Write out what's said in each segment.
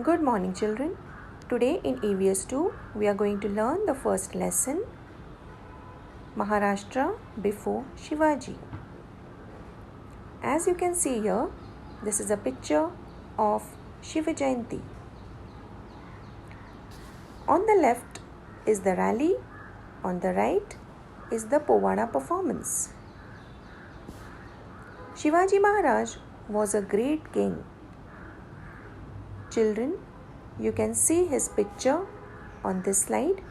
Good morning, children. Today in EVS 2, we are going to learn the first lesson, Maharashtra before Shivaji. As you can see here, this is a picture of Shiva Jayanti. On the left is the rally, on the right is the Povada performance. Shivaji Maharaj was a great king. Children, you can see his picture on this slide.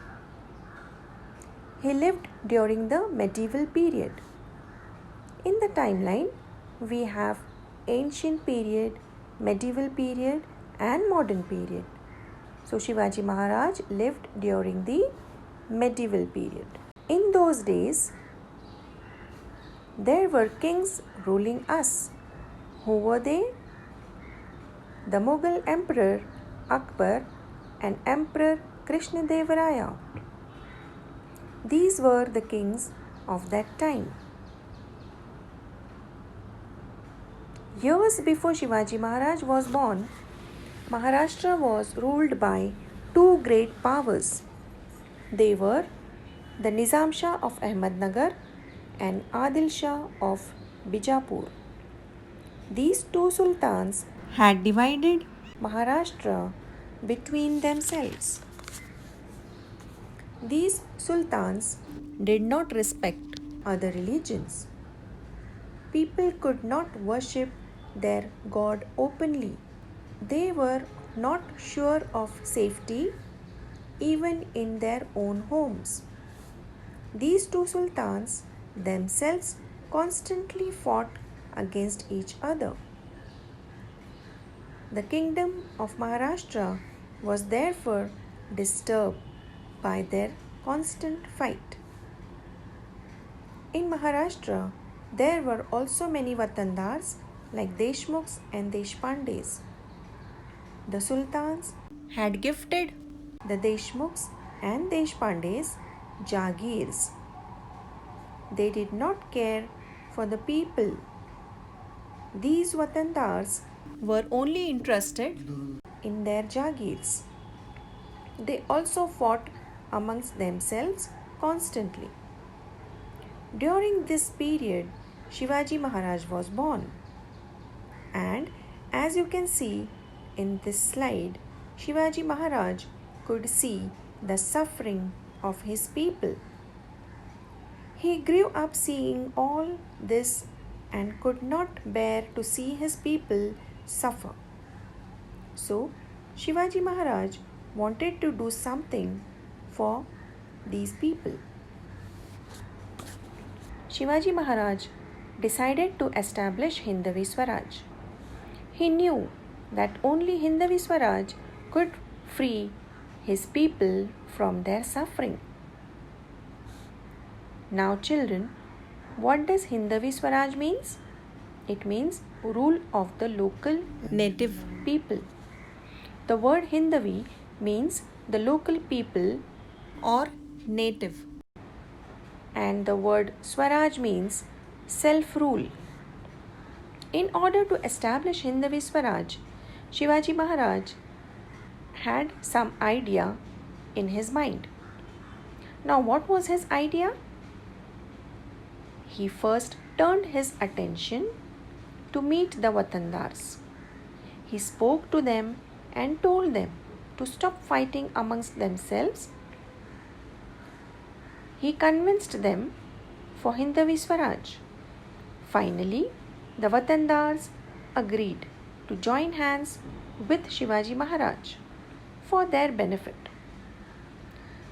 He lived during the medieval period. In the timeline, we have ancient period, medieval period and modern period. So Shivaji Maharaj lived during the medieval period. In those days, there were kings ruling us. Who were they? The Mughal Emperor Akbar and Emperor Krishnadevaraya. These were the kings of that time. Years before Shivaji Maharaj was born, Maharashtra was ruled by two great powers. They were the Nizam Shah of Ahmednagar and Adil Shah of Bijapur. These two sultans had divided Maharashtra between themselves. These sultans did not respect other religions. People could not worship their god openly. They were not sure of safety even in their own homes. These two sultans themselves constantly fought against each other. The kingdom of Maharashtra was therefore disturbed by their constant fight. In Maharashtra, there were also many Watandars like Deshmukhs and Deshpandes. The sultans had gifted the Deshmukhs and Deshpandes Jagirs. They did not care for the people. These Watandars were only interested in their Jagirs. They also fought amongst themselves constantly. During this period, Shivaji Maharaj was born. And as you can see in this slide, Shivaji Maharaj could see the suffering of his people. He grew up seeing all this and could not bear to see his people suffer. So, Shivaji Maharaj wanted to do something for these people. Shivaji Maharaj decided to establish Hindavi Swaraj. He knew that only Hindavi Swaraj could free his people from their suffering. Now children, what does Hindavi Swaraj means? It means rule of the local native people. The word Hindavi means the local people or native. And the word Swaraj means self-rule. In order to establish Hindavi Swaraj, Shivaji Maharaj had some idea in his mind. Now what was his idea? He first turned his attention to meet the Watandars. He spoke to them and told them to stop fighting amongst themselves. He convinced them for Hindavi Swaraj. Finally, the Watandars agreed to join hands with Shivaji Maharaj for their benefit.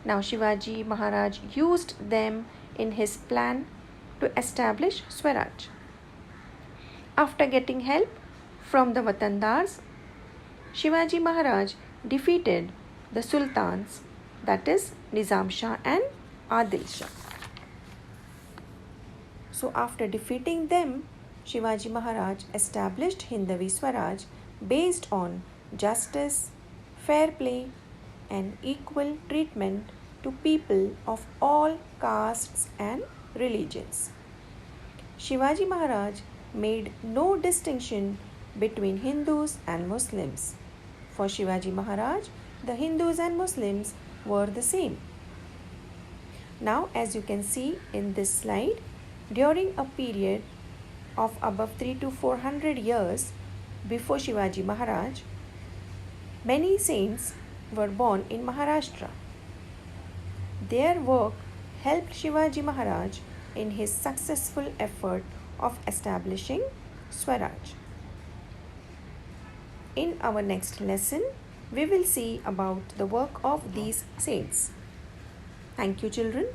Now Shivaji Maharaj used them in his plan to establish Swaraj. After getting help from the Watandars, Shivaji Maharaj defeated the sultans, that is Nizam Shah and Adil Shah. So after defeating them, Shivaji Maharaj established Hindavi Swaraj based on justice, fair play and equal treatment to people of all castes and religions. Shivaji Maharaj made no distinction between Hindus and Muslims. For Shivaji Maharaj, the Hindus and Muslims were the same. Now, as you can see in this slide, during a period of above 300 to 400 years before Shivaji Maharaj, many saints were born in Maharashtra. Their work helped Shivaji Maharaj in his successful effort of establishing Swaraj. In our next lesson, we will see about the work of these saints. Thank you, children.